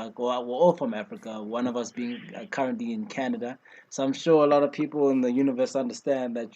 we're all from Africa. One of us being currently in Canada. So I'm sure a lot of people in the universe understand that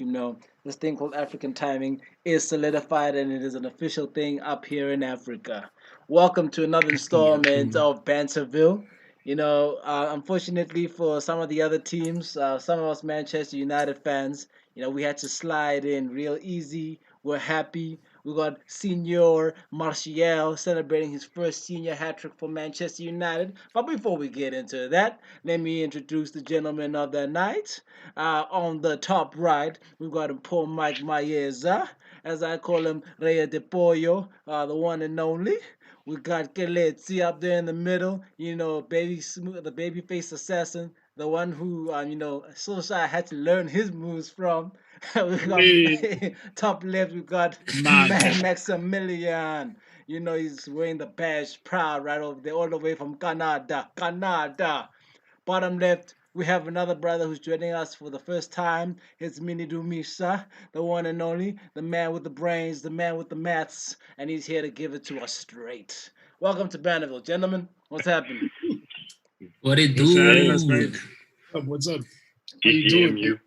this thing called African timing is solidified and it is an official thing up here in Africa. Welcome to another Yeah, installment true. of Banterville. Unfortunately for some of the other teams, some of us Manchester United fans, we had to slide in real easy. We're happy. We got Senior Martial celebrating his first senior hat trick for Manchester United. But before we get into that, let me introduce the gentleman of the night. On the top right, we've got Paul Mike Maeza, as I call him, Rey de Pollo, the one and only. We got Kelechi up there in the middle, baby smooth, the baby face assassin, the one who, Solskjaer had to learn his moves from. We got Me, top left, we got mad. Maximilian. He's wearing the badge proud right over there, all the way from Canada. Canada. Bottom left, we have another brother who's joining us for the first time. It's Mini Dumisa, the one and only, the man with the brains, the man with the maths, and he's here to give it to us straight. Welcome to Banterville, gentlemen. What's happening? What it What's happening, do? man? What's up? How you doing? GGMU.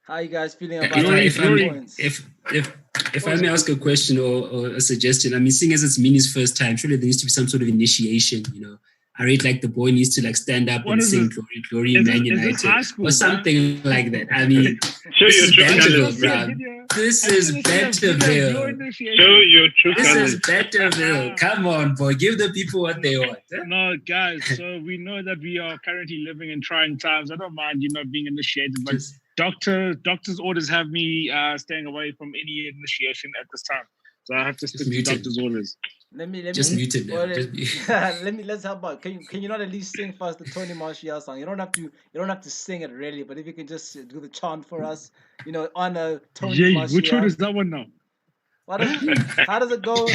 How you guys feeling If about I, our if, I, Glory. points? if I may ask a question or a suggestion, I mean, seeing as it's Mini's first time, surely there needs to be some sort of initiation, I rate like the boy needs to like stand up What and is sing it? Glory, Glory, Is Man this United high school, or something like that. I mean, Show this your is true Banterville, colors. bro. This is Banterville. Show your true This is colors. Banterville. Come on, boy. Give the people what they want. Huh? No, guys, so we know that we are currently living in trying times. I don't mind, being initiated, but Just, doctor's orders have me staying away from any initiation at this time. So I have to stick to mute it. doctor's orders. Let me just mute it now. well, Just mute. let's help out. Can you not at least sing for us the Tony Martial song? You don't have to sing it really, but if you can just do the chant for us, honor Tony Yay, Martial. which one is that one now? How does it go?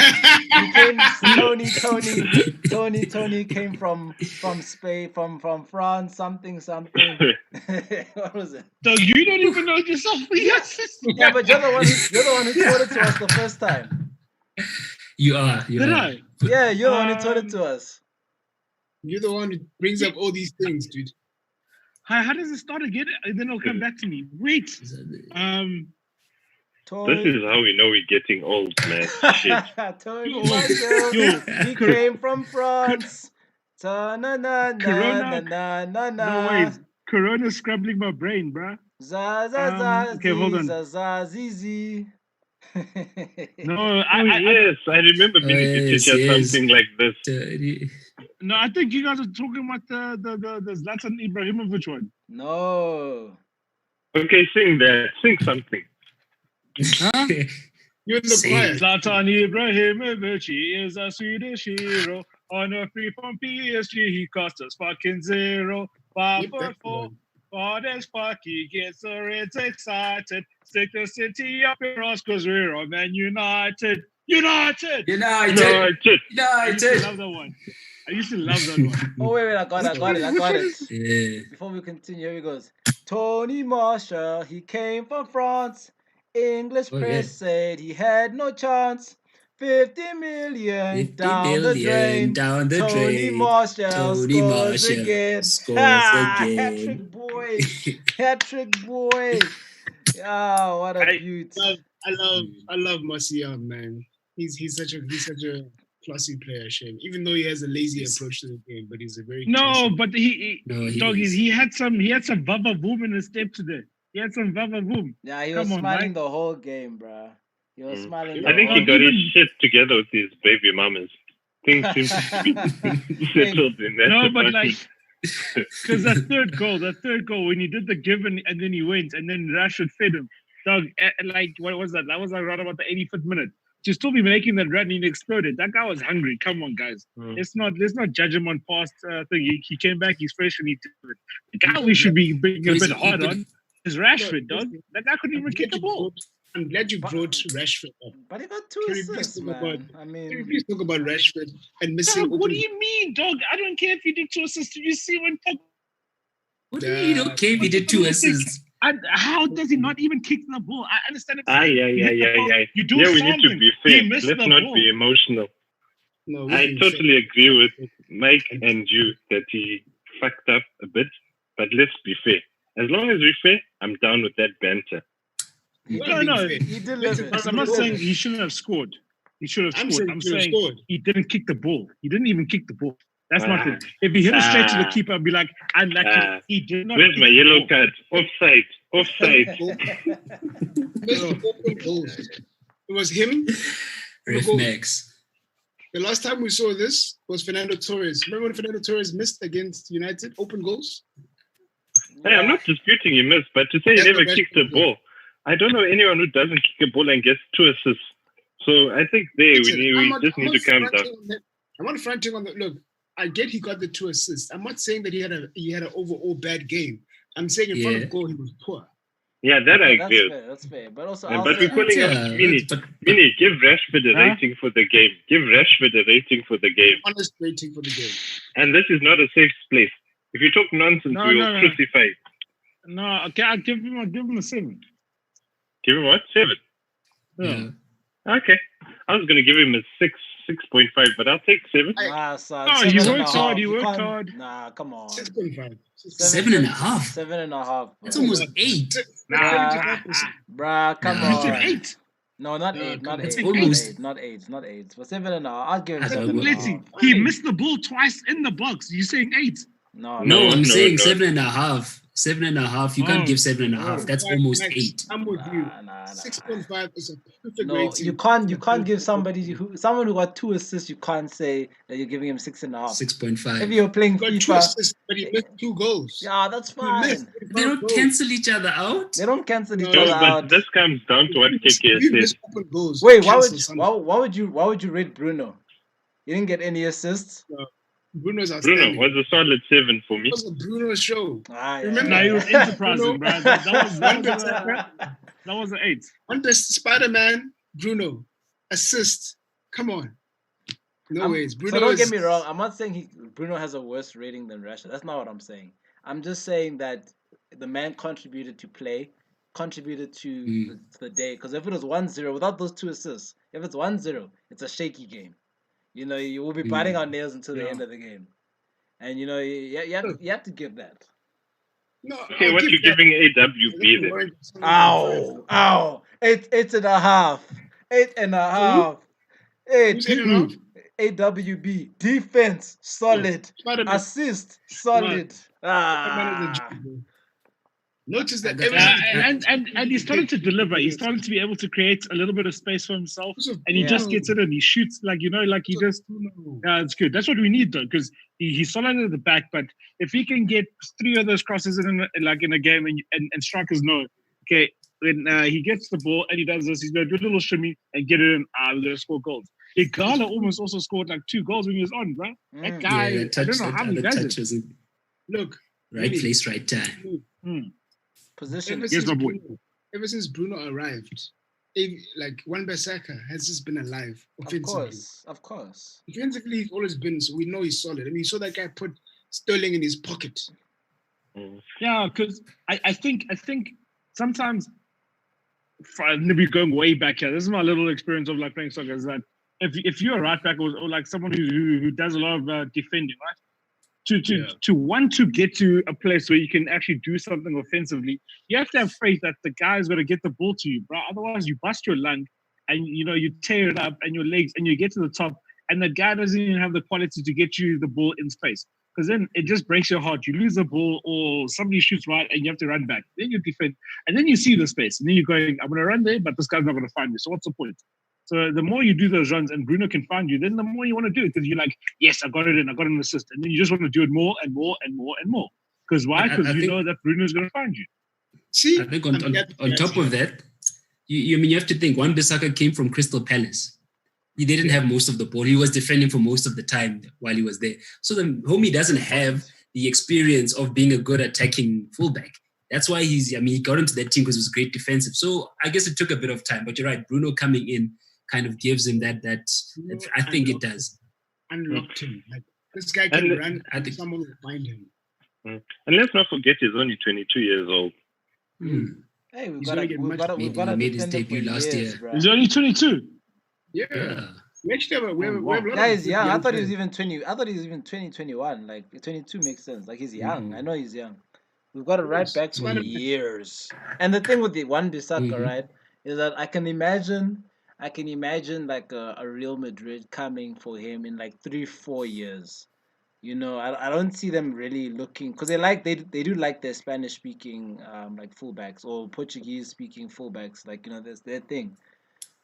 Tony came from Spain, from France, something. What was it? So you don't even know yourself. Yes. Yeah, but you're the one who taught it to us the first time. You are. Did I? Yeah, you're the one who taught it to us. You're the one who brings up all these things, dude. How does it start again? And then it'll come back to me. Wait. Tony, This is how we know we're getting old, man. Shit. Tony Yo, Martial, yo, he came from France. Corona. No ways. Corona's scrambling my brain, bruh. Okay, hold on. Zizi. No, Yes, I remember meaning to teach us something like this. No, I think you guys are talking about the Zlatan Ibrahimovic one. No. Okay, sing that. Sing something. Huh? You're in the Same. choir. Zlatan Ibrahimovic, he is a Swedish hero. On a free from PSG, he cost us fucking zero. 5 Yep, foot that's the 4, one. hard as fuck, he gets the Reds excited. Stick the city up in us because we're on Man United. United! No, United. shit. I used to United. love that one. I used to love that one. Oh wait, I got it. Yeah. Before we continue, here he goes. Tony Marshall, he came from France. English Oh, press yeah. said he had no chance. 50 million 50 down the drain. million down the Tony drain. Marshall Tony scores Marshall again. scores Hat trick again. boy. Hat trick boy. Oh, what a beaut. I love Martial, man. He's such a classy player, Shane. Even though he has a lazy approach to the game, but he's a very No, classy- but No, doggies, he had some Vava Boom in his step today. He had some Vava Boom. Yeah, he was Come on, smiling Mike. the whole game, bruh. He was smiling. I think the he whole got his Even- shit together with his baby mamas. Things seem to be settled in that No, but department. like, because that third goal, when he did the give and then he went, and then Rashford fed him. Dog, like, what was that? That was like right about the 85th minute. To still be making that run and he exploded. That guy was hungry. Come on, guys. Let's not judge him on past thing. He came back, he's fresh, and he did it. The guy we should be being a bit hard on is Rashford, dog. That guy couldn't even kick the ball. I'm glad you brought Rashford up. But he got 2 Can we please assists, talk man. about- I Can we mean, please talk about Rashford and missing Dog, what open- do you mean, dog? I don't care if you did 2 assists. Did you see when What do you mean? Okay, if he did 2 assists. and how does he not even kick the ball? I understand. Yeah. You do Yeah, we need to something. be He fair. missed Let's the not ball. be emotional. No, I totally agree with Mike and you that he fucked up a bit, but let's be fair. As long as we're fair, I'm down with that banter. He No, did, no. he did listen. I'm not saying he shouldn't have scored. He should have scored. I'm saying he didn't kick the ball. He didn't even kick the ball. That's not it. If he hit it straight to the keeper, I'd be like, unlucky. He did not. Where's my yellow card? Offside. Open goals. It was him. Ref Max. The last time we saw this was Fernando Torres. Remember when Fernando Torres missed against United? Open goals? Hey, I'm not disputing he missed, but to say he never kicked the ball, I don't know anyone who doesn't kick a ball and gets 2 assists. So I think we just need to calm down. I'm not fronting on the look. I get he got the 2 assists. I'm not saying that he had an overall bad game. I'm saying in front of goal he was poor. Yeah, that I agree. That's fair. But also, but we're calling out Mini. Give Rashford a rating for the game. Give Rashford a rating for the game. Honest rating for the game. And this is not a safe place. If you talk nonsense, we will crucify you. No, okay, I'll give him a 7. Give him what? 7? Yeah. Okay. I was going to give him a 6.5, but I'll take 7. Son, oh, you worked hard. You worked hard. Nah, come on. 6.5. 7.5. 7.5. That's almost 8. Bruh, come on. 8. No, not 8. Not 8. Almost. Not 8. Not 8. But 7.5. I'll give him That's 7.5. He missed the ball twice in the box. You're saying 8? No, I'm saying 7.5. 7.5. You can't give 7.5. That's almost 8. I'm with you. 6.5 is a perfect rating. You can't give someone who got 2 assists. You can't say that you're giving him 6.5. 6.5. If you're playing got FIFA, 2 assists, but he missed 2 goals. Yeah, that's fine. They don't cancel each other out. They don't cancel each other out. But this comes down to what KK said. Wait, why would you rate Bruno? You didn't get any assists. Bruno was a solid 7 for me. It was a Bruno show. Remember, he was enterprising, bro. That was an 8. One best Spider-Man, Bruno. Assist. Come on. No ways. Bruno. So don't get me wrong. I'm not saying Bruno has a worse rating than Rashford. That's not what I'm saying. I'm just saying that the man contributed to play, contributed to the day. Because if it was 1-0 without those 2 assists, if it's 1-0, it's a shaky game. You know, you will be biting our nails until the end of the game. And, you know, you have to give that. No, okay, what you giving AWB then? Ow. 8.5. 8.5. 8. AWB. Defense, solid. Assist, solid. Notice that and he's starting to deliver. He's starting to be able to create a little bit of space for himself, and he just gets it and he shoots it's good. That's what we need though, because he's solid at the back. But if he can get 3 of those crosses in a game, and strikers know, okay, when he gets the ball and he does this, he's gonna do a little shimmy and get it in. We're gonna score goals. Igala almost also scored like 2 goals when he was on, bro. That guy, I don't know how he does it. Look, right place, right time. Position. Ever since Bruno arrived, Wan-Bissaka has just been alive offensively. Of course. Defensively, he's always been, so we know he's solid. I mean, you saw that guy put Sterling in his pocket. Yeah, because I think sometimes, maybe going way back here, this is my little experience of like playing soccer, is that if you're a right back or like someone who does a lot of defending, right? To want to get to a place where you can actually do something offensively, you have to have faith that the guy's going to get the ball to you, bro. Otherwise, you bust your lung and you tear it up and your legs and you get to the top and the guy doesn't even have the quality to get you the ball in space. Because then it just breaks your heart. You lose the ball or somebody shoots right and you have to run back. Then you defend and then you see the space and then you're going, I'm going to run there, but this guy's not going to find me. So what's the point? So the more you do those runs and Bruno can find you, then the more you want to do it because you're like, yes, I got it in, I got an assist. And then you just want to do it more and more and more and more. Because why? Because you know that Bruno's going to find you. See, I think on top of that, you have to think Wan-Bissaka came from Crystal Palace. He didn't have most of the ball. He was defending for most of the time while he was there. So the homie doesn't have the experience of being a good attacking fullback. That's why he got into that team because it was great defensive. So I guess it took a bit of time. But you're right, Bruno coming in kind of gives him that I think it does. Unlocked him. Like, this guy can run. I think someone will find him. And let's not forget he's only 22 years old. Hey, we've got to made his debut last year. He's only 22. Yeah. We actually have a, we have a lot Guy of is good young. I thought he was players. even 20. I thought he was even 2021. Like 22 makes sense. Like he's young. Mhm. I know he's young. We've got a right back for Spider-Man. years. And the thing with the one Bissaka, Mhm. right, is that I can imagine like a Real Madrid coming for him in like 3-4 years. I don't see them really looking because they do like their Spanish speaking like fullbacks or Portuguese speaking fullbacks. Like that's their thing.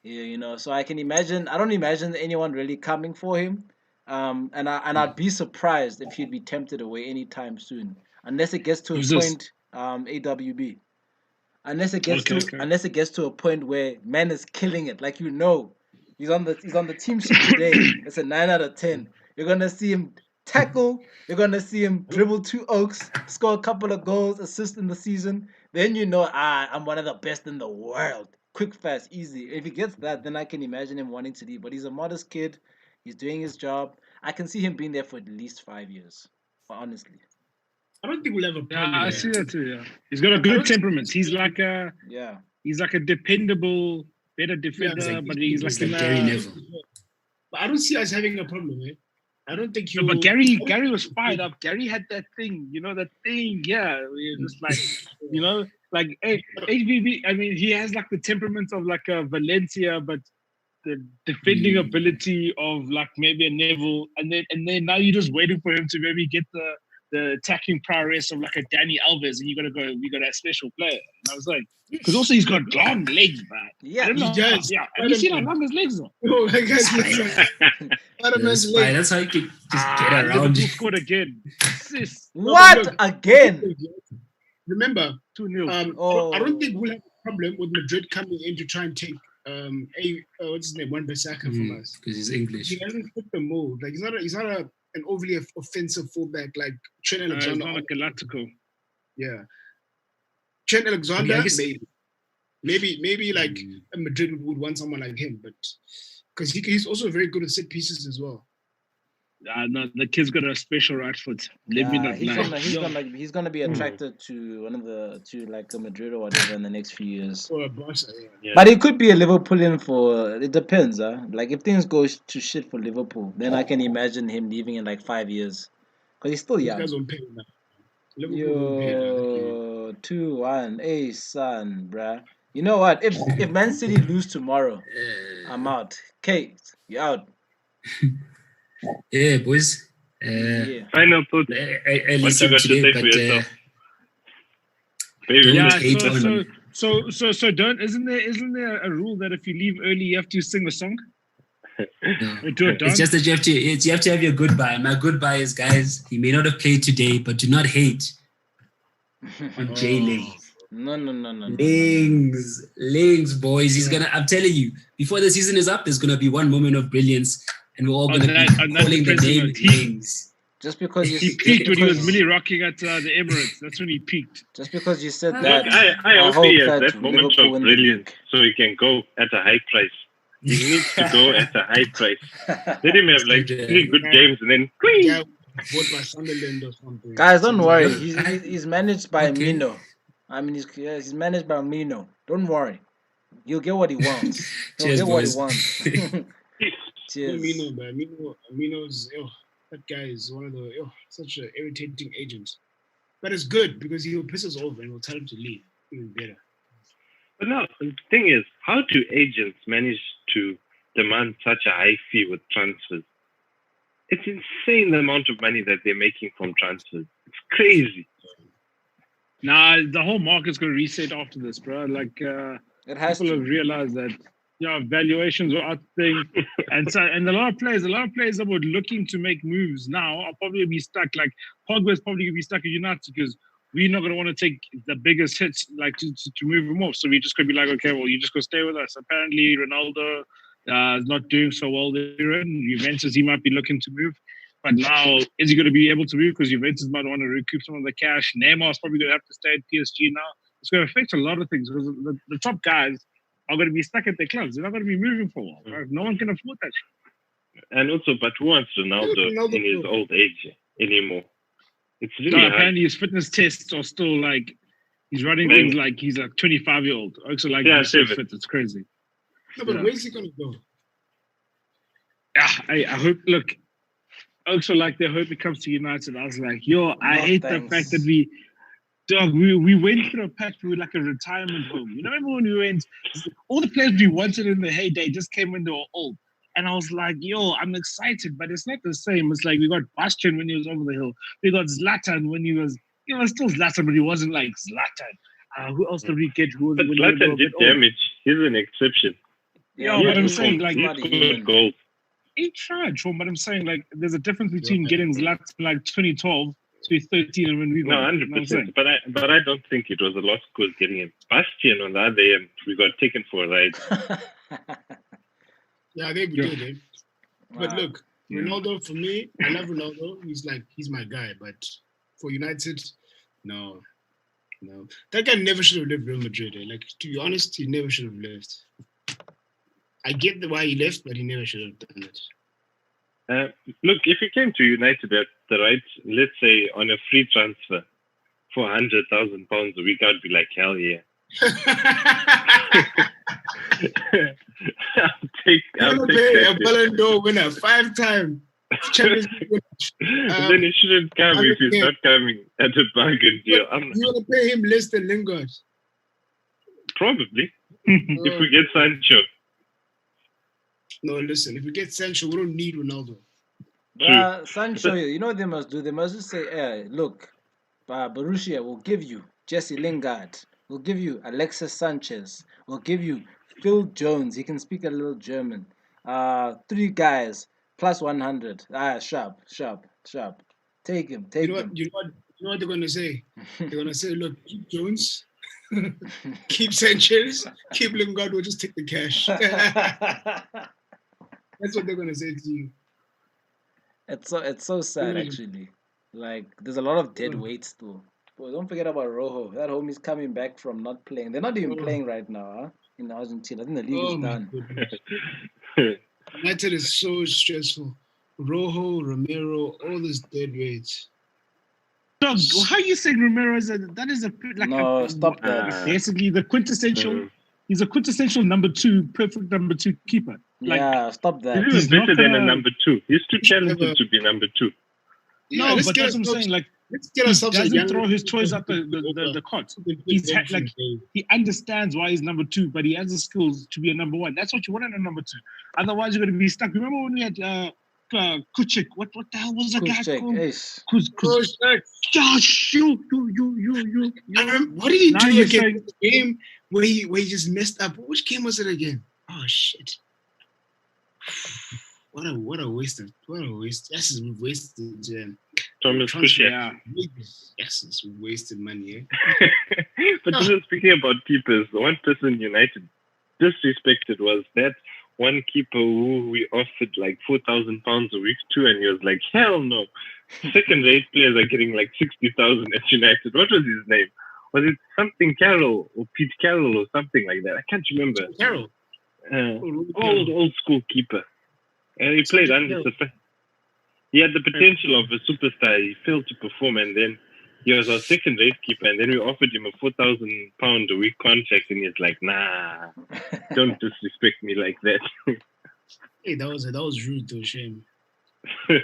Yeah. So I can imagine. I don't imagine anyone really coming for him. I'd be surprised if he'd be tempted away anytime soon, unless it gets to a Who's this? point. AWB. Unless it gets Okay, to okay. unless it gets to a point where man is killing it, like he's on the team sheet today. It's a 9 out of 10. You're gonna see him tackle. You're gonna see him dribble 2 oaks, score a couple of goals, assist in the season. Then I'm one of the best in the world. Quick, fast, easy. If he gets that, then I can imagine him wanting to leave. But he's a modest kid. He's doing his job. I can see him being there for at least 5 years. Honestly, I don't think we'll have a Yeah, problem. I see that too. Yeah, he's got a good temperament. He's like a dependable, better defender, but he's like It's like Gary Neville. But I don't see us having a problem, eh? I don't think you. No, but Gary was fired up. Gary had that thing, that thing. Yeah, we're just like, like HVB. I mean, he has like the temperament of like a Valencia, but the defending ability of like maybe a Neville, and then now you're just waiting for him to maybe get the attacking prowess of like a Danny Alves, and we got a special player. And I was like, because also he's got long legs, man. Yeah, I don't know. he does. Yeah, have you seen how long his legs are? Oh, that guy's Spider-Man's Spy, leg. that's how you can just get Liverpool around it. scored again. Assist. what look. again? Remember, 2-0. I don't think we'll have a problem with Madrid coming in to try and take what's his name, Wan-Bissaka from us. Because he's English. He doesn't fit the mold. Like he's not an overly offensive fullback like Trent It's Alexander. not like Galactico. Yeah, Trent Alexander, I guess- maybe like Madrid would want someone like him, but because he's also very good at set pieces as well. No, the kid's got a special right foot. Let me not lie. He's gonna be attracted to like a Madrid or whatever in the next few years. Or a Barca, Yeah. But it could be a Liverpoolian for it depends, Like if things go to shit for Liverpool, then I can imagine him leaving in like 5 years, because he's still These young. guys won't pay now. Liverpool won't pay now. 2-1, hey son, bruh. You know what? If Man City lose tomorrow, I'm out. Kate, you out. Yeah, boys. Yeah. Final thoughts. At What least you up got to today, say but for yourself? Baby, Don't Yeah, hate on so don't isn't there a rule that if you leave early you have to sing a song? no. Or do a It's dance? just that you have to have your goodbye. My goodbye is, guys, he may not have played today, but do not hate on Jay Lings. No. Lings, boys. He's I'm telling you, before the season is up, there's gonna be one moment of brilliance, and we're all On gonna that be calling the defensive name note, he- Lings. Just because you He peaked when he was mini rocking at the Emirates. That's when he peaked. Just because you said Look, that, I hope he has that that moment Liverpool of win the brilliance league. so he can go at a high price. He needs to go at a high price. Let him have like 3 good games and then Yeah, bought by Sunderland or something. Guys, don't worry. Yeah. He's managed by Okay. Mino. I mean, he's managed by Mino. Don't worry. He'll get what he wants. He'll Cheers, get what he boys. wants. Cheers. Mino, man. Mino's that guy is one of the such an irritating agent. But it's good because he'll piss us off and we'll tell him to leave. Even better. But no, the thing is, how do agents manage to demand such a high fee with transfers? It's insane the amount of money that they're making from transfers. It's crazy. Nah, the whole market's gonna reset after this, bro. Like It has people to. have realized that valuations are out thing, and a lot of players that were looking to make moves now are probably be stuck. Like Pogba's probably gonna be stuck at United because we're not gonna want to take the biggest hits like to move him off. So we're just gonna be like, okay, well, you just gonna stay with us. Apparently, Ronaldo is not doing so well there. In Juventus, he might be looking to move. But now, is he going to be able to move? Because Juventus might want to recoup some of the cash. Neymar's probably going to have to stay at PSG now. It's going to affect a lot of things because the top guys are going to be stuck at their clubs. They're not going to be moving for a while. Right? No one can afford that shit. And also, but who wants Ronaldo in his old age anymore? It's really hard. Apparently, his fitness tests are still like he's running things like he's a 25-year-old. Also, like he's so fit, it's crazy. No, but where's he going to go? I hope. Look, also like the hope it comes to United. I was like, yo, I hate the fact that we went through a patch with like a retirement home. You know, remember when we went, all the players we wanted in the heyday just came when they were old. And I was like, yo, I'm excited, but it's not the same. It's like we got Bastian when he was over the hill. We got Zlatan when he was still Zlatan, but he wasn't like Zlatan. Who else did we get? But Zlatan did damage. He's an exception. Yeah, but I'm saying like he's goals. He tried, but I'm saying like there's a difference between getting Zlatan like 2012 to 13 and when we got 100%. But I don't think it was a lost cause getting him. Bastian on the other end, we got taken for a ride. Yeah, they did it. But look, Ronaldo, for me, I love Ronaldo. He's my guy. But for United, no. That guy never should have left Real Madrid. Like, to be honest, he never should have left. I get why he left, but he never should have done it. Look, if he came to United at the right, let's say on a free transfer for £100,000 a week, I'd be like, hell yeah. I'll pay a Ballon d'Or winner 5-time Champions League winner. Then he shouldn't come if he's not coming at a bargain deal. You want to pay him less than Lingard? Probably. If we get Sancho. No, listen. If we get Sancho, we don't need Ronaldo. Sancho, you know what they must do? They must just say, hey, look, Borussia will give you Jesse Lingard. We'll give you Alexis Sanchez. We'll give you Phil Jones. He can speak a little German. 3 guys plus 100. Sharp. Take him. You know what they're gonna say? They're gonna say, look, keep Jones, keep Sanchez, keep Lingard. We'll just take the cash. That's what they're gonna say to you. It's so sad actually. Like there's a lot of dead weight still. But don't forget about Rojo. That homie's coming back from not playing. They're not even playing right now, in Argentina. I think the league is done. United is so stressful. Rojo, Romero, all this dead weight. Dog, how are you saying Romero is stop that. Basically the quintessential. He's a quintessential number 2, perfect number 2 keeper. Stop that. He's better than a number 2. He's too talented to be number 2. No, but that's what I'm saying. Like, let's get ourselves he doesn't throw his toys up the cot. He understands why he's number 2, but he has the skills to be a number 1. That's what you want in a number 2. Otherwise, you're going to be stuck. Remember when we had Kuchik? What the hell was that guy called? Kuchik. Gosh, you. What did he do again? The game where he just messed up. Which game was it again? Oh shit! What a waste! Yes, we've wasted. Thomas Kuchik. Yes, we wasted money. Eh? But speaking about keepers, the one person United disrespected was that one keeper who we offered like £4,000 a week to, and he was like, hell no. Second-rate players are getting like 60,000 at United. What was his name? Was it something Carroll or Pete Carroll or something like that? I can't remember. Carroll. Old school keeper. He played under the. He had the potential of a superstar. He failed to perform, and then he was our second-rate keeper. And then we offered him a £4,000 a week contract, and he's like, "Nah, don't disrespect me like that." Hey, that was rude, though. Shame. No,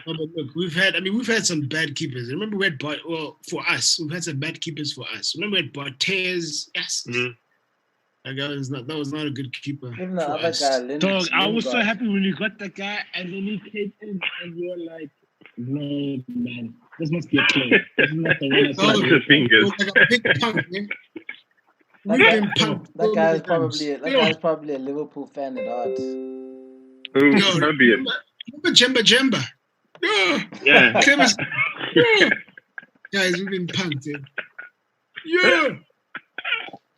but look, we've had some bad keepers. Remember we had for us, we've had some bad keepers for us. Remember we had Barthez. Yes. Mm-hmm. That was not a good keeper. Even the other guy, Dog, I was so happy when you got that guy, and then he came in, and you were like, "No, man, this must be a player. This is not the one." The fingers. Like a big punk, man. That guy is probably a Liverpool fan at heart. Remember Jemba? Yeah. Guys, we've been punked. Yeah.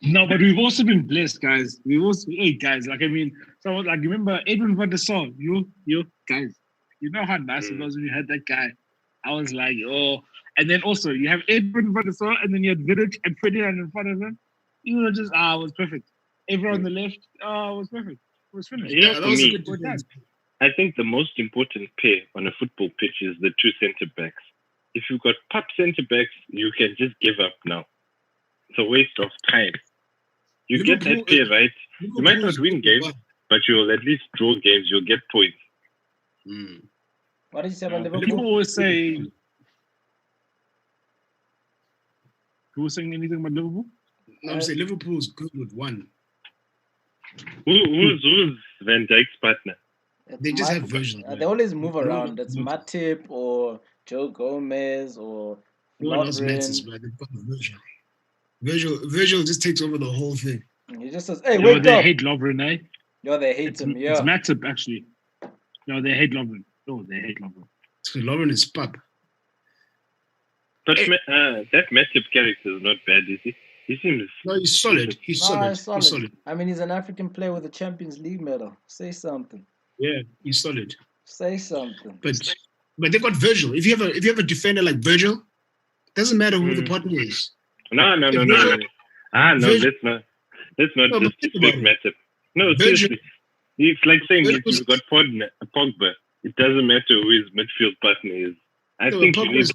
No, but we've also been blessed, guys. Guys. Like, I mean, so like, remember Edwin van der Sar? You guys, you know how nice it was when you had that guy. I was like, oh. And then also, you have Edwin van der Sar, and then you had Vidic and Ferdinand in front of him. You were just, it was perfect. Everyone on the left, it was perfect. It was finished. Yeah, that was a good defense. I think the most important pair on a football pitch is the 2 centre-backs. If you've got pop centre-backs, you can just give up now. It's a waste of time. You get that pair right, you might not win games, but you'll at least draw games. You'll get points. What did you say about Liverpool? People always say. Who was saying anything about Liverpool? No, I'm saying Liverpool's good with one. Who's Van Dijk's partner? They just have Virgil. They always move around. It's Matip or Joe Gomez or no one else matters, Lovren. but they've got Virgil. Virgil just takes over the whole thing. He just says, "Hey, No, wake they up!" hate Lovren, eh? Yo, they hate him. It's Yeah, Matip, actually. No, they hate Lovren. No, they hate Lovren. So Lauren is pub. But that Matip character is not bad, is he? He seems. No, he's solid. He's solid. He's solid. I mean, he's an African player with a Champions League medal. Say something. Yeah, he's solid. Say something. But they've got Virgil. If you have a defender like Virgil, doesn't matter who the partner is. No. No, let's not disrespect Matip. No, seriously. It's like saying if you've got Pogba, it doesn't matter who his midfield partner is. I think he needs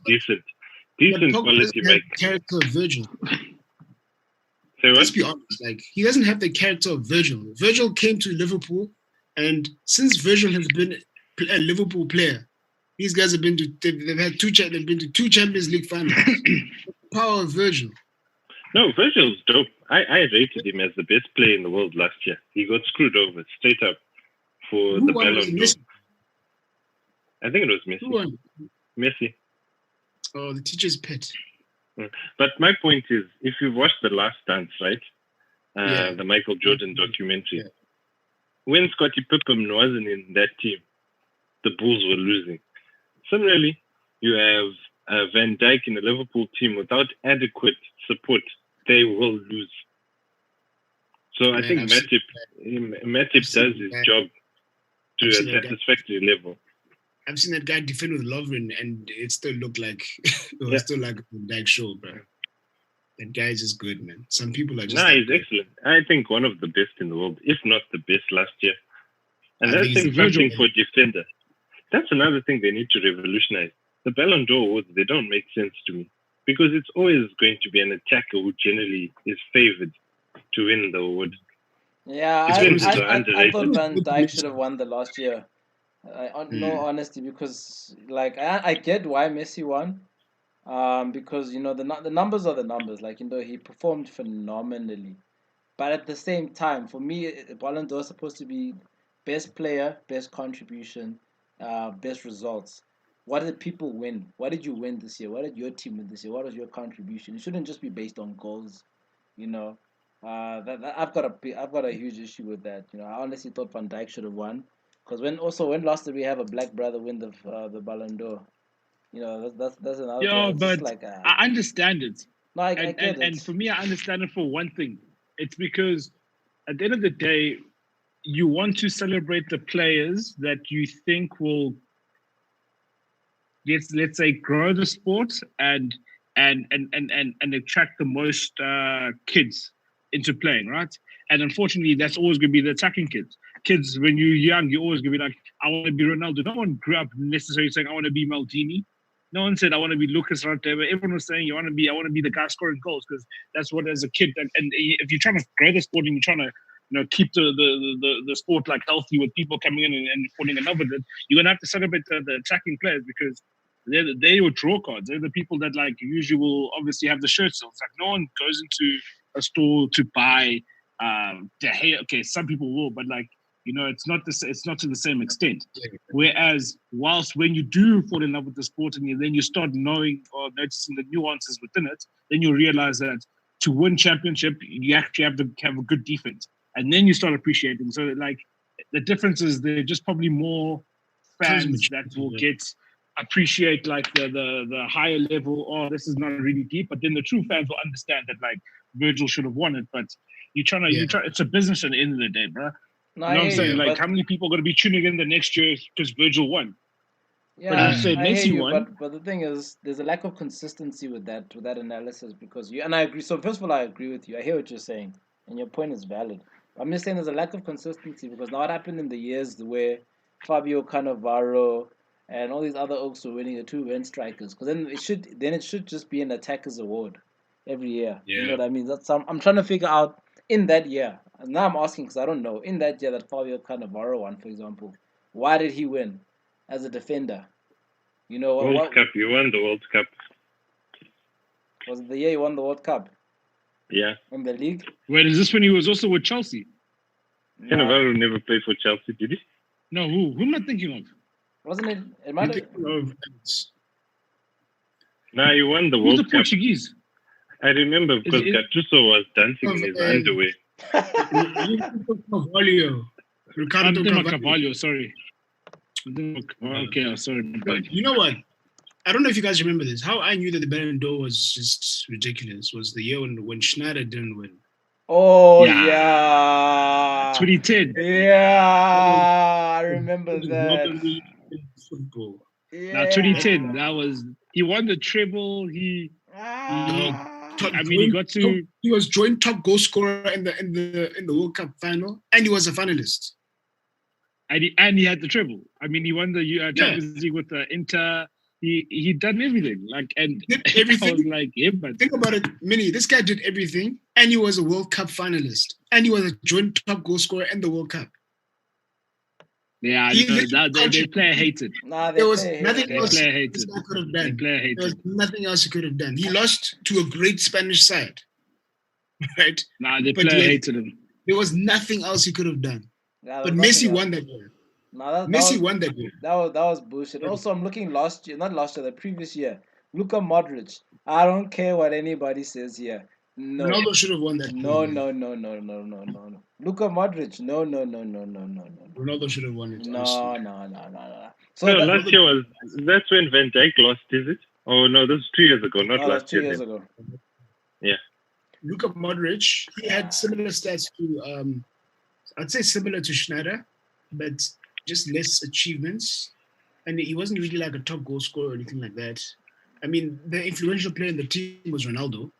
decent quality make. Character of Virgil. Say what? Let's be honest. Like, he doesn't have the character of Virgil. Virgil came to Liverpool, and since Virgil has been a Liverpool player, these guys have been to they've been to two Champions League finals. Power of Virgil. No, Virgil's dope. I rated him as the best player in the world last year. He got screwed over straight up for the Ballon d'Or. I think it was Messi. Who won? Messi. Oh, the teacher's pet. But my point is, if you've watched The Last Dance, right? The Michael Jordan documentary. Yeah. When Scottie Pippen wasn't in that team, the Bulls were losing. Similarly, you have Van Dijk in the Liverpool team without adequate support, they will lose. So I think Matip does his job to a satisfactory level. I've seen that guy defend with Lovren, and it still looked like it was still like a Van Dijk show, bro. That guy is just good, man. Some people are just. Nah, he's excellent. I think one of the best in the world, if not the best last year. And that's something for defender. That's another thing they need to revolutionize. The Ballon d'Or awards, they don't make sense to me because it's always going to be an attacker who generally is favored to win the award. Yeah, I thought Van Dijk should have won the last year. No honesty, because like I get why Messi won, because you know the numbers are the numbers. Like, you know, he performed phenomenally, but at the same time, for me, Ballon d'Or is supposed to be best player, best contribution, best results. What did people win? What did you win this year? What did your team win this year? What was your contribution? It shouldn't just be based on goals, you know. I've got a huge issue with that. You know, I honestly thought Van Dijk should have won. Because when last did we have a black brother win the Ballon d'Or? You know, that's another. Yeah, but like, I understand it. No, I get it. And for me, I understand it for one thing. It's because at the end of the day, you want to celebrate the players that you think will, let's say, grow the sport and attract the most kids into playing, right? And unfortunately, that's always going to be the attacking kids. Kids, when you're young, you're always going to be like, I want to be Ronaldo. No one grew up necessarily saying, I want to be Maldini. No one said, I want to be Lucas Radebe. Everyone was saying, I want to be the guy scoring goals, because that's what, as a kid, and if you're trying to grow the sport and you're trying to, you know, keep the sport like healthy with people coming in and falling in love with it, you're going to have to celebrate the attacking players, because they're your draw cards. They're the people that, like, usually will obviously have the shirt sales. Like, no one goes into a store to buy okay, some people will, but, like, you know, it's not to the same extent. Whereas, whilst when you do fall in love with the sport and then you start knowing or noticing the nuances within it, then you realize that to win championship, you actually have to have a good defense, and then you start appreciating. So, like, the difference is there are just probably more fans that will appreciate like the higher level. Oh, this is not really deep, but then the true fans will understand that, like, Virgil should have won it, but you try. It's a business at the end of the day, bro. No, you know what I'm saying? Like, how many people are going to be tuning in the next year because Virgil won? Yeah, but you say Messi won. But the thing is, there's a lack of consistency with that analysis, because and I agree. So first of all, I agree with you. I hear what you're saying, and your point is valid. I'm just saying there's a lack of consistency, because now what happened in the years where Fabio Cannavaro and all these other oaks were winning the 2 win strikers, because then it should just be an attackers award every year. Yeah. You know what I mean? I'm trying to figure out in that year. Now I'm asking because I don't know. In that year that Fabio Cannavaro won, for example, why did he win as a defender? You know World Cup. You won the World Cup. Was it the year he won the World Cup? Yeah. In the league? Wait, is this when he was also with Chelsea? Cannavaro never played for Chelsea, did he? No, who? Who am I thinking of? Wasn't it? It might have. No, he won the Who's World the Cup. Portuguese? I remember because Gattuso was dancing in his underwear. Ricardo Carvalho, sorry. Okay, sorry. You know what? I don't know if you guys remember this. How I knew that the Ballon d'Or was just ridiculous was the year when Schneider didn't win. Oh, yeah. 2010. Yeah, I remember that. Football. Yeah. Now, 2010, that was... He won the treble. He got to... He was joint top goal scorer in the World Cup final, and he was a finalist. And he had the treble. I mean, he won the Champions League with the Inter. He done everything. Did everything. I was like, yeah, but think about it, Minnie. This guy did everything, and he was a World Cup finalist, and he was a joint top goal scorer in the World Cup. Yeah, the player hated. There was nothing else this guy could have done. There was nothing else he could have done. He lost to a great Spanish side, right? The player hated him. There was nothing else he could have done. But Messi won that year. Messi won that year. That was bullshit. Also, I'm looking the previous year. Luka Modric. I don't care what anybody says here. No. Ronaldo should have won that. No. Luka Modric. No. Ronaldo should have won it. No. So last year that's when Van Dijk lost, is it? Oh no, this was 2 years ago, not last year. 2 years ago. Yeah. Luka Modric, he had similar stats to I'd say similar to Schneider, but just less achievements. And he wasn't really like a top goal scorer or anything like that. I mean, the influential player in the team was Ronaldo.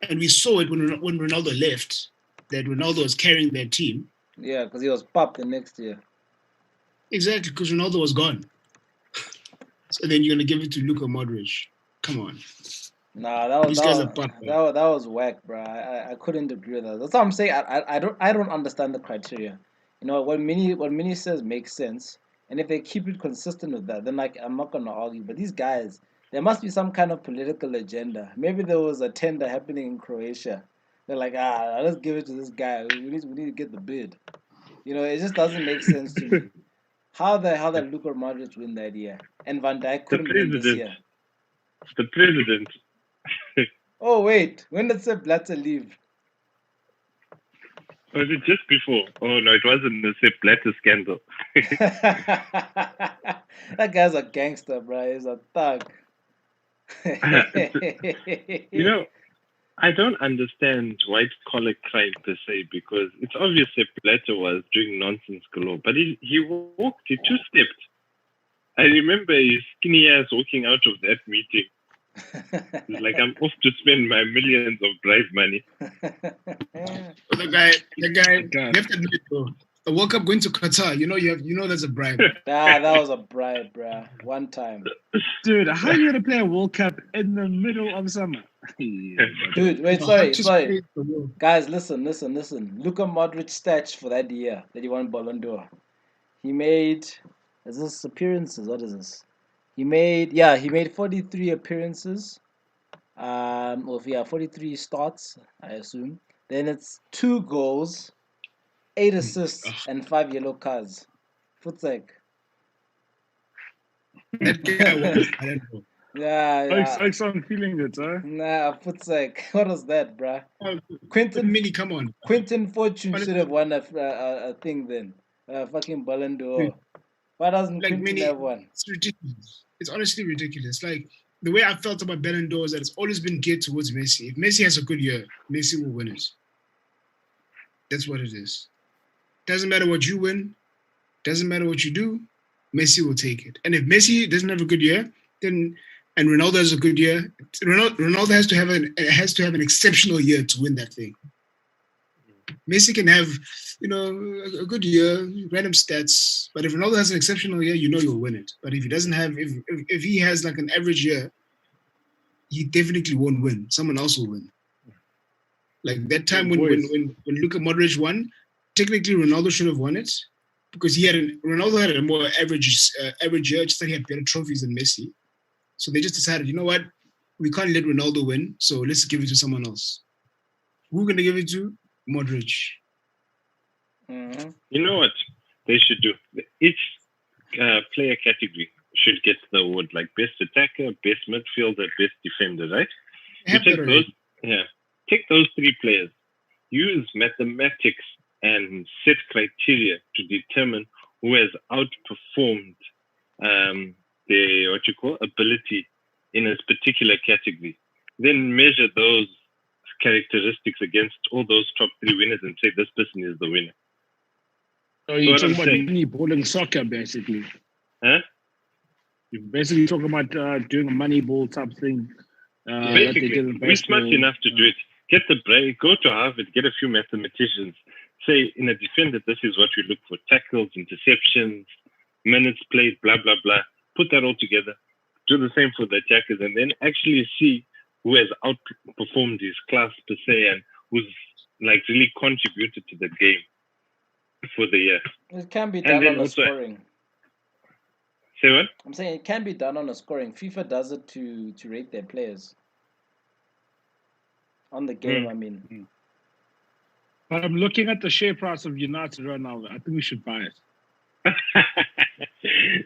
And we saw it when Ronaldo left, that Ronaldo was carrying their team. Yeah, because he was popped the next year. Exactly, because Ronaldo was gone. So then you're going to give it to Luka Modric. Come on. Nah, that was whack, bro. I couldn't agree with that. That's what I'm saying. I don't understand the criteria. You know, what Mini says makes sense, and if they keep it consistent with that, then I'm not gonna argue. But these guys, there must be some kind of political agenda. Maybe there was a tender happening in Croatia. They're like, let's give it to this guy. We need to get the bid. You know, it just doesn't make sense to me. How the hell did Luka Modric win that year, and Van Dijk couldn't win this year? The president. Oh wait, when did Sepp Blatter leave? Was it just before? Oh no, it wasn't the Sepp Blatter scandal. That guy's a gangster, bro. He's a thug. You know, I don't understand white collar crime per se, because it's obvious Sepp Blatter was doing nonsense galore, but he two-stepped. I remember his skinny ass walking out of that meeting. It's like, I'm off to spend my millions of bribe money. The guy, you have to admit, though, the World Cup going to Qatar, you know that's a bribe. That was a bribe, bruh. One time. Dude, how are you going to play a World Cup in the middle of summer? Dude, wait, sorry. Guys, listen. Luka Modric stats for that year that he won Ballon d'Or. He made, is this appearances? What is this? He made 43 appearances. 43 starts, I assume. Then it's 2 goals, 8 assists, and 5 yellow cards. Futsek. That guy was, I don't know. Yeah. I'm feeling it, huh? Nah, Futsek. What was that, bruh? Come on. Quentin Fortune should have won a thing then. Fucking Ballon d'Or. Why doesn't Quentin have one? It's ridiculous. It's honestly ridiculous. Like, the way I felt about Ballon d'Or is that it's always been geared towards Messi. If Messi has a good year, Messi will win it. That's what it is. Doesn't matter what you win. Doesn't matter what you do. Messi will take it. And if Messi doesn't have a good year, and Ronaldo has a good year, Ronaldo has to have an exceptional year to win that thing. Messi can have, a good year, random stats, but if Ronaldo has an exceptional year, you'll win it. But if he doesn't have, if he has like an average year, he definitely won't win. Someone else will win. Like that time when Luka Modric won, technically Ronaldo should have won it because Ronaldo had a more average year, just that he had better trophies than Messi. So they just decided, you know what, we can't let Ronaldo win, so let's give it to someone else. Who are we gonna give it to? Modric. Mm-hmm. You know what they should do? Each player category should get the award, like best attacker, best midfielder, best defender, right? You take those, take those 3 players, use mathematics and set criteria to determine who has outperformed their ability in a particular category. Then measure those characteristics against all those top 3 winners and say this person is the winner. So you're talking about Moneyball in soccer, basically. Huh? You're basically talking about doing a Moneyball type thing. Basically, we're smart enough to do it. Get the break, go to Harvard, get a few mathematicians. Say in a defender, this is what we look for: tackles, interceptions, minutes played, blah blah blah. Put that all together. Do the same for the attackers, and then actually see who has outperformed his class per se and who's like really contributed to the game for the year. It can be done on a scoring. Say what? I'm saying it can be done on a scoring. FIFA does it to rate their players on the game. I mean, but I'm looking at the share price of United right now. I think we should buy it.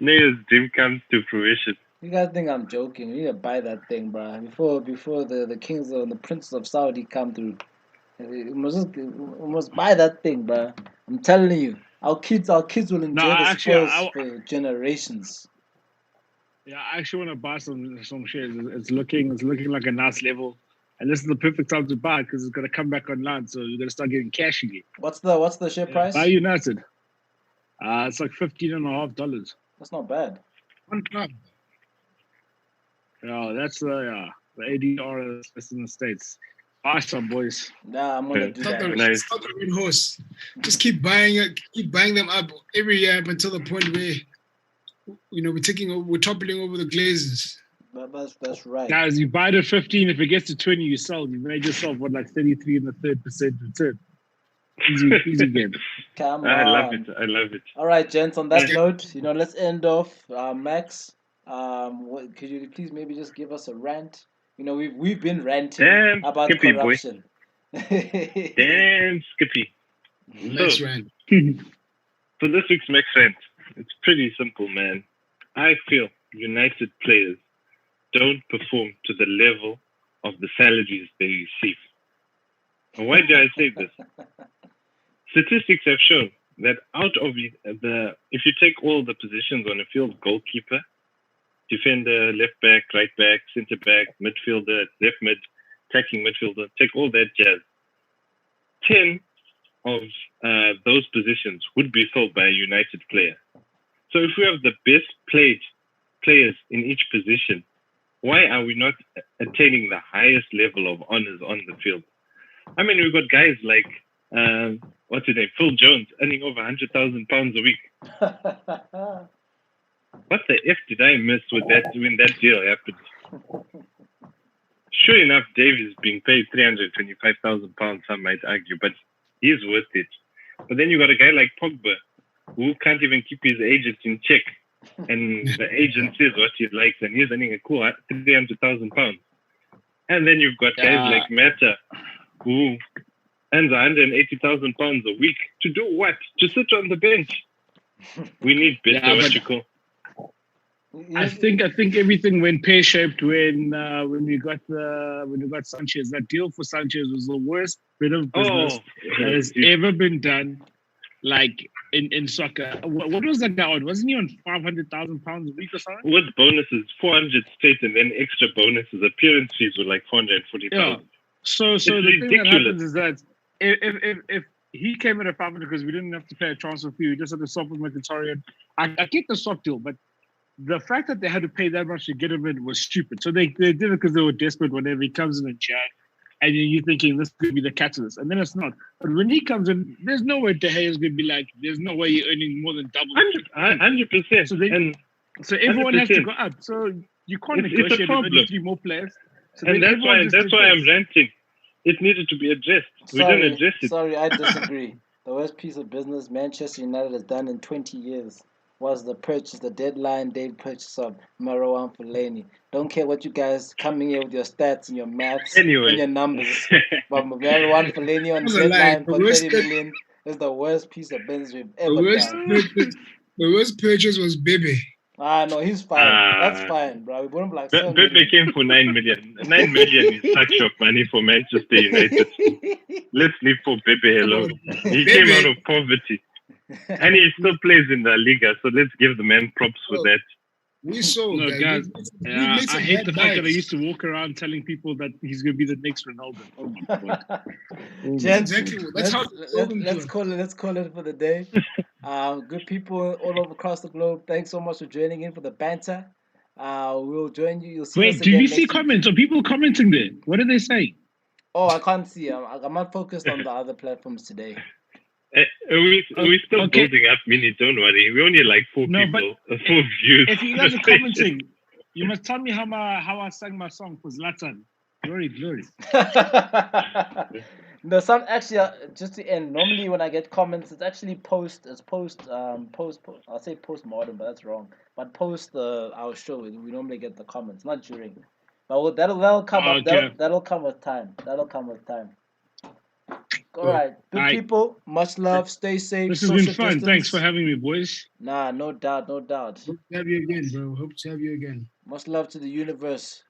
Neil's dream comes to fruition. You guys think I'm joking? We need to buy that thing, bro. Before the kings and the princes of Saudi come through, we must buy that thing, bro. I'm telling you, our kids will enjoy the spoils for generations. Yeah, I actually want to buy some shares. It's looking like a nice level, and this is the perfect time to buy because it's gonna come back online, so you're gonna start getting cash again. What's the share price? Buy United. It's like $15.50. That's not bad. One club. Yeah, that's the ADR is in the States. Awesome, boys. Nah, I'm gonna do that. It's not the red horse. Just keep buying them up every year up until the point where we're toppling over the Glazers. That's right. Guys, you buy it at 15. If it gets to 20, you sell. You made yourself like 33 and a third % return. Easy game. Come on. I love it. All right, gents. On that note, let's end off. Max, could you please maybe just give us a rant? We've been ranting about Skippy, corruption. Damn, Skippy. Max rant. For this week's Max rant, it's pretty simple, man. I feel United players don't perform to the level of the salaries they receive. And why do I say this? Statistics have shown that out of if you take all the positions on a field, goalkeeper, defender, left back, right back, centre back, midfielder, left mid, attacking midfielder, take all that jazz. 10 of those positions would be filled by a United player. So if we have the best players in each position, why are we not attaining the highest level of honors on the field? I mean, we've got guys like, what's his name, Phil Jones, earning over £100,000 a week. What the F did I miss when that deal happened? Sure enough, Davies being paid £325,000, some might argue, but he's worth it. But then you got a guy like Pogba, who can't even keep his agent in check. And the agent says what he likes, and he's earning a cool £300,000. And then you've got guys like Mata, who earns £180,000 a week. To do what? To sit on the bench. We need better I think everything went pear-shaped when we got Sanchez. That deal for Sanchez was the worst bit of business that has ever been done. Like in soccer, what was that guy on? Wasn't he on £500,000 a week or something? With bonuses, 400 straight, and then extra bonuses. Appearance fees were like 440,000. Yeah. So the thing that happens is that if he came in at 500 because we didn't have to pay a transfer fee, we just had to swap with Mkhitaryan. I get the swap deal, but the fact that they had to pay that much to get him in was stupid. So they did it because they were desperate whenever he comes in Jan. And you're thinking this could be the catalyst. And then it's not. But when he comes in, there's no way De Gea is going to be like, there's no way you're earning more than double. 100%. So everyone 100%. Has to go up. So you can't negotiate with only 3 more players. So and that's why I'm ranting. it needed to be addressed. We Sorry, didn't address it. sorry, I disagree. The worst piece of business Manchester United has done in 20 years was the deadline day purchase of Marouane Fellaini. Don't care what you guys coming here with your stats and your maths and Anyway, your numbers, but Marouane Fellaini on That's a lie. deadline The for worst 30 million is the worst piece of business we've The ever worst done. purchase, the worst purchase was Bebe. No, he's fine. That's fine, bro. We bought him like 7 Pepe million. came for 9 million. 9 million is such of money for Manchester United. Let's leave for Pepe alone. He came out of poverty. And he still plays in the Liga, so let's give the man props for that. We saw, No, guys, we made I some hate bad the fact that I buys. used to walk around telling people that he's going to be the next Ronaldo. Oh my God. Gents, Exactly. That's how let's call it for the day. Good people all over across the globe, thanks so much for joining in for the banter. We'll join you. You'll see us Wait, do again you next see week. comments? Are people commenting there? What are they saying? Oh, I can't see. I'm not focused on the other platforms today. We're still Okay. building up, Mini. Don't worry. We only like 4 No, but people, 4 views. If you guys are commenting, you must tell me how I sang my song for Zlatan. Glory, glory. No, some actually just to end. Normally, when I get comments, it's actually post. I'll say post-mortem, but that's wrong. But post our show, we normally get the comments, not during. But that'll come up. Okay. That'll come with time. That'll come with time. All Good. right, good Aight. people. Much love. Stay safe. This has been social fun. distance. Thanks for having me, boys. Nah, no doubt, no doubt. Hope to have you again, bro. Hope to have you again. Much love to the universe.